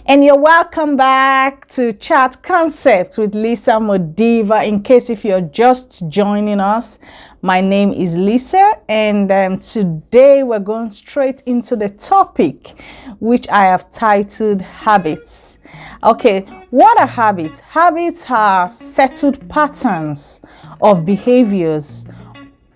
And you're welcome back to Chat Concept with Lisa Modiva. In case if you're just joining us, my name is Lisa, and today we're going straight into the topic, which I have titled Habits. Okay, what are habits? Habits are settled patterns of behaviors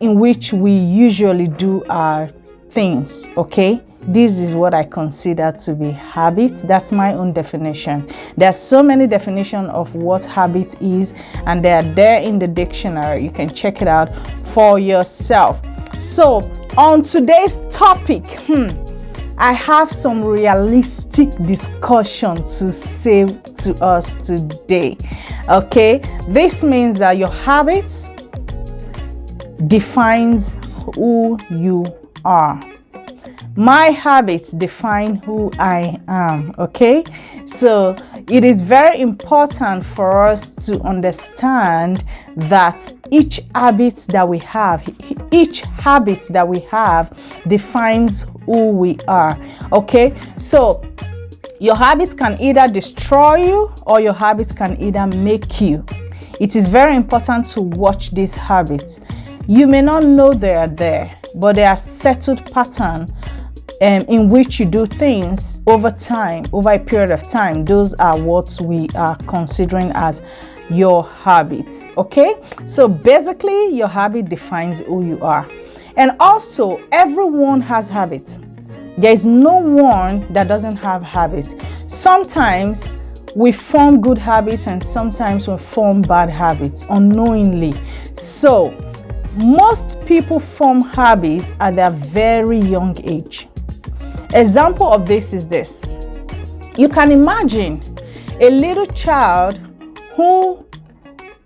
in which we usually do our things, okay? This is what I consider to be habits. That's my own definition. There's so many definitions of what habit is, and they are there in the dictionary. You can check it out for yourself. So, on today's topic, I have some realistic discussion to say to us today. Okay, this means that your habits defines who you are. My habits define who I am, okay? So it is very important for us to understand that each habit that we have defines who we are, okay? So your habits can either destroy you or your habits can either make you. It is very important to watch these habits. You may not know they are there, but they are settled pattern in which you do things over time, over a period of time. Those are what we are considering as your habits, okay? So basically, your habit defines who you are. And also, everyone has habits. There is no one that doesn't have habits. Sometimes we form good habits and sometimes we form bad habits unknowingly. So most people form habits at their very young age. Example of this is this. You can imagine a little child who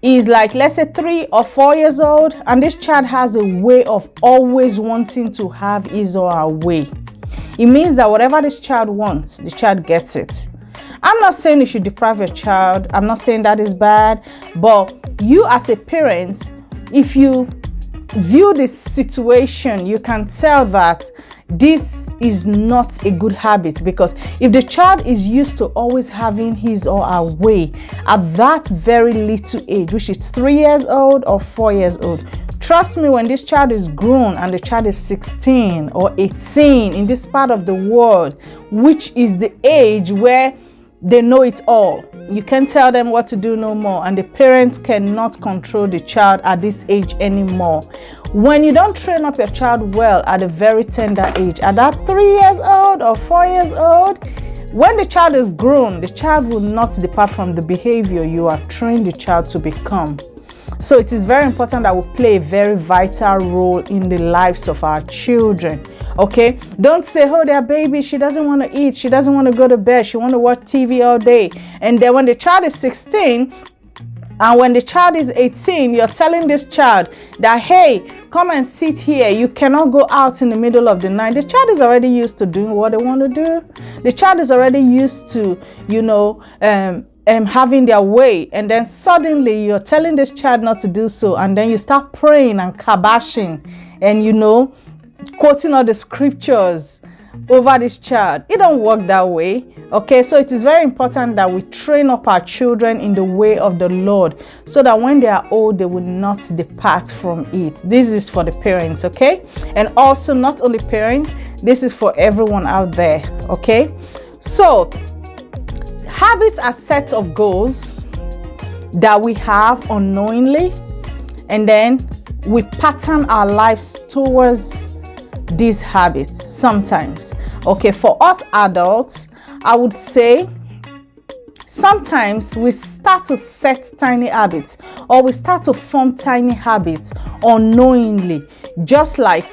is like, let's say 3 or 4 years old, and this child has a way of always wanting to have his or her way. It means that whatever this child wants, the child gets it. I'm not saying you should deprive your child. I'm not saying that is bad, but you as a parent, if you view this situation, you can tell that this is not a good habit, because if the child is used to always having his or her way at that very little age, which is 3 years old or 4 years old, trust me, when this child is grown and the child is 16 or 18 in this part of the world, which is the age where they know it all, you can't tell them what to do no more, and the parents cannot control the child at this age anymore. When you don't train up your child well at a very tender age, at that 3 years old or 4 years old, when the child is grown, the child will not depart from the behavior you have trained the child to become. So it is very important that we play a very vital role in the lives of our children. Okay, don't say, oh, they're baby, she doesn't want to eat, she doesn't want to go to bed, she want to watch TV all day. And then when the child is 16 and when the child is 18, you're telling this child that, hey, come and sit here, you cannot go out in the middle of the night. The child is already used to doing what they want to do. The child is already used to, having their way, and then suddenly you're telling this child not to do so, and then you start praying and kabashing and quoting all the scriptures over this child. It don't work that way. Okay, so it is very important that we train up our children in the way of the Lord, so that when they are old, they will not depart from it. This is for the parents, okay? And also not only parents, this is for everyone out there, okay? So habits are sets of goals that we have unknowingly, and then we pattern our lives towards these habits sometimes. Okay, for us adults, I would say sometimes we start to set tiny habits, or we start to form tiny habits unknowingly. Just like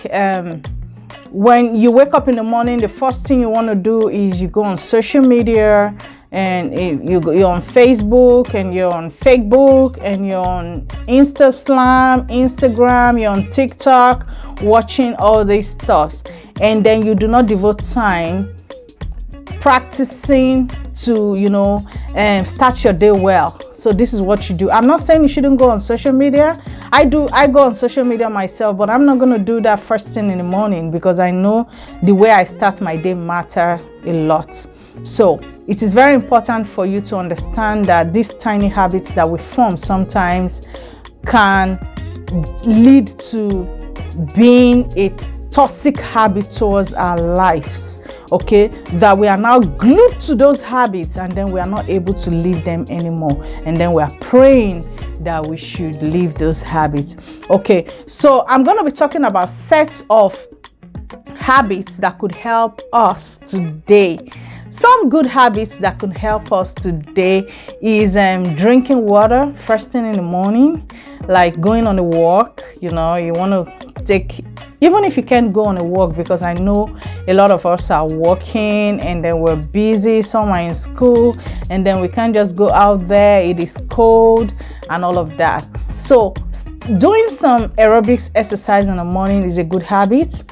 when you wake up in the morning, the first thing you want to do is you go on social media, and you're on Facebook, and you're on Facebook, and you're on Instagram, you're on TikTok, watching all these stuffs, and then you do not devote time practicing to start your day well. So this is what you do. I'm not saying you shouldn't go on social media. I go on social media myself, but I'm not going to do that first thing in the morning, because I know the way I start my day matter a lot. So it is very important for you to understand that these tiny habits that we form sometimes can lead to being a toxic habit towards our lives, okay, that we are now glued to those habits and then we are not able to leave them anymore, and then we are praying that we should leave those habits. Okay, so I'm going to be talking about sets of habits that could help us today. Some good habits that could help us today is drinking water first thing in the morning, like going on a walk. You know, you want to take, even if you can't go on a walk, because I know a lot of us are working and then we're busy, some are in school, and then we can't just go out there, it is cold and all of that. So doing some aerobics exercise in the morning is a good habit.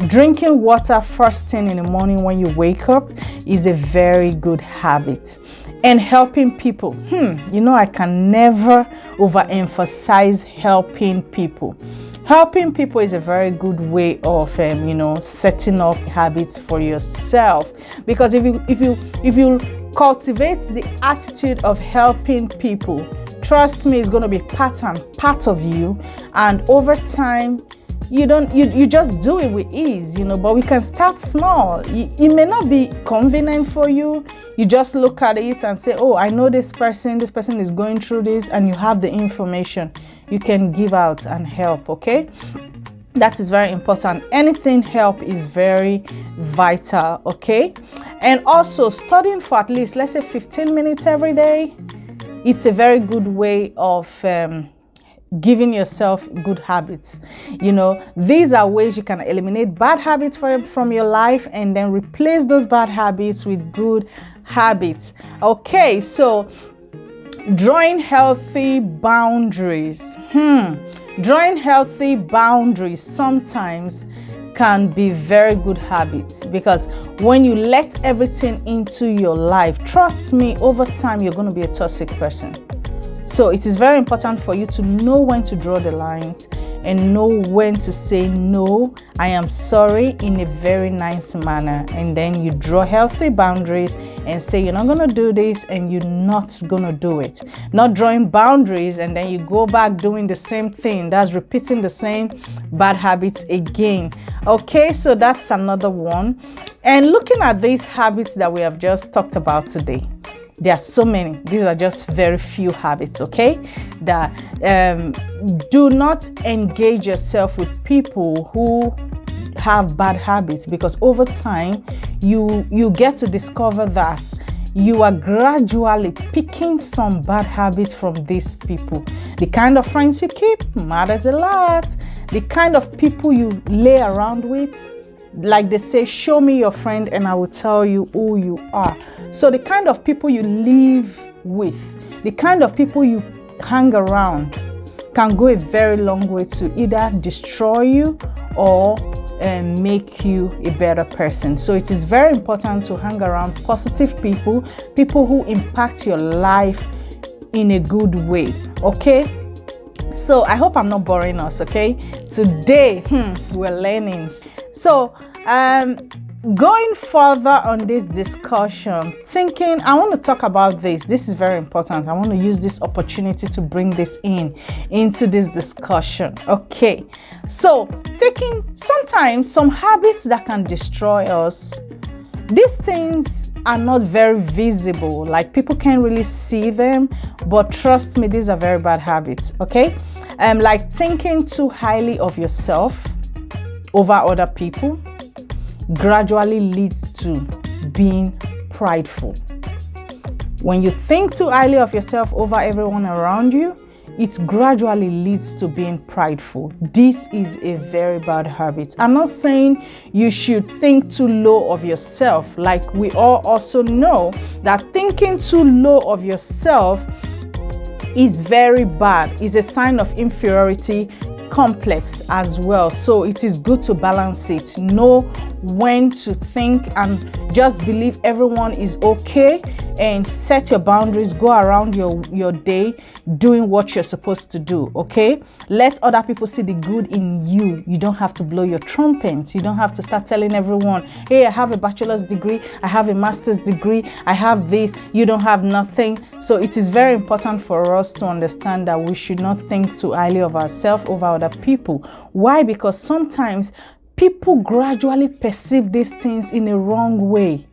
Drinking water first thing in the morning when you wake up is a very good habit. And helping people, you know, I can never overemphasize helping people. Helping people is a very good way of setting up habits for yourself, because if you cultivate the attitude of helping people, trust me, it's going to be part of you, and over time you just do it with ease, but we can start small. It may not be convenient for you. You just look at it and say, oh, I know this person is going through this, and you have the information you can give out and help. Okay, that is very important. Anything help is very vital. Okay, and also studying for at least, let's say, 15 minutes every day. It's a very good way of giving yourself good habits. These are ways you can eliminate bad habits from your life and then replace those bad habits with good habits. Okay, so drawing healthy boundaries. Drawing healthy boundaries sometimes can be very good habits, because when you let everything into your life, trust me, over time you're going to be a toxic person. So it is very important for you to know when to draw the lines and know when to say no, I am sorry, in a very nice manner. And then you draw healthy boundaries and say you're not going to do this, and you're not going to do it. Not drawing boundaries and then you go back doing the same thing. That's repeating the same bad habits again. Okay, so that's another one. And looking at these habits that we have just talked about today, there are so many. These are just very few habits, okay? That do not engage yourself with people who have bad habits, because over time you get to discover that you are gradually picking some bad habits from these people. The kind of friends you keep matters a lot. The kind of people you lay around with, like they say, show me your friend and I will tell you who you are. So the kind of people you live with, the kind of people you hang around can go a very long way to either destroy you or make you a better person. So it is very important to hang around positive people who impact your life in a good way. Okay, so I hope I'm not boring us. Okay, today we're learning. So going further on this discussion, I want to talk about this. This is very important. I want to use this opportunity to bring this into this discussion. Okay, so thinking, sometimes some habits that can destroy us, these things are not very visible, like people can't really see them, but trust me, these are very bad habits. Okay, like thinking too highly of yourself over other people gradually leads to being prideful. When you think too highly of yourself over everyone around you, it gradually leads to being prideful. This is a very bad habit. I'm not saying you should think too low of yourself. Like, we all also know that thinking too low of yourself is very bad. It's a sign of inferiority complex as well. So it is good to balance it. Know when to think and just believe everyone is okay and set your boundaries. Go around your day doing what you're supposed to do, okay? Let other people see the good in you. You don't have to blow your trumpet. You don't have to start telling everyone, hey, I have a bachelor's degree, I have a master's degree, I have this. You don't have nothing. So it is very important for us to understand that we should not think too highly of ourselves over other people. Why? Because sometimes people gradually perceive these things in a wrong way.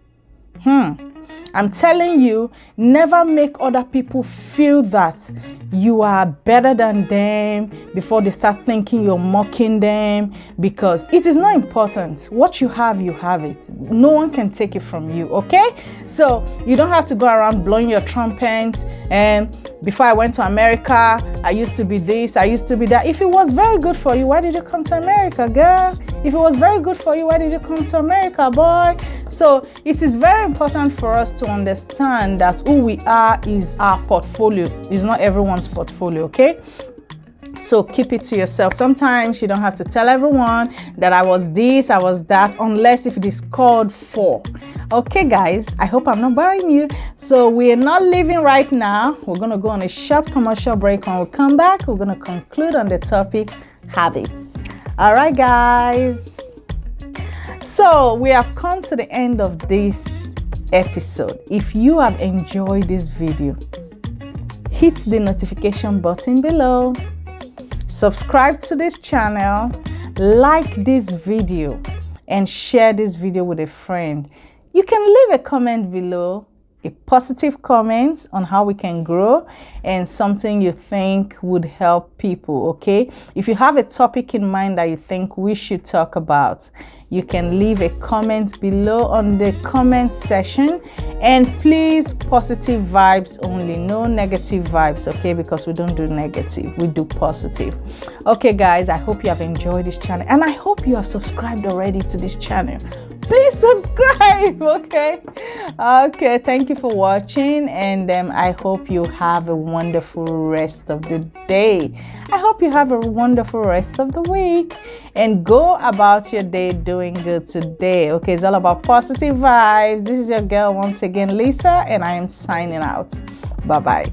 I'm telling you, never make other people feel that you are better than them before they start thinking you're mocking them, because it is not important. What you have it. No one can take it from you, okay? So you don't have to go around blowing your trumpets. And before I went to America, I used to be this, I used to be that. If it was very good for you, why did you come to America, girl? If it was very good for you, why did you come to America, boy? So it is very important for us to understand that who we are is our portfolio. It's not everyone's portfolio, okay? So keep it to yourself. Sometimes you don't have to tell everyone that I was this, I was that, unless if it is called for. Okay, guys, I hope I'm not boring you. So we're not leaving right now. We're going to go on a short commercial break. When we come back, we're going to conclude on the topic habits. All right, guys. So we have come to the end of this episode. If you have enjoyed this video, hit the notification button below, subscribe to this channel, like this video, and share this video with a friend. You can leave a comment below, a positive comment on how we can grow and something you think would help people, okay? If you have a topic in mind that you think we should talk about, you can leave a comment below on the comment section. And please, positive vibes only, no negative vibes, okay? Because we don't do negative, we do positive. Okay, guys, I hope you have enjoyed this channel, and I hope you have subscribed already to this channel. Please subscribe, okay? Okay, thank you for watching, and I hope you have a wonderful rest of the day. I hope you have a wonderful rest of the week, and go about your day doing good today, okay? It's all about positive vibes. This is your girl once again, Lisa, and I am signing out. Bye-bye.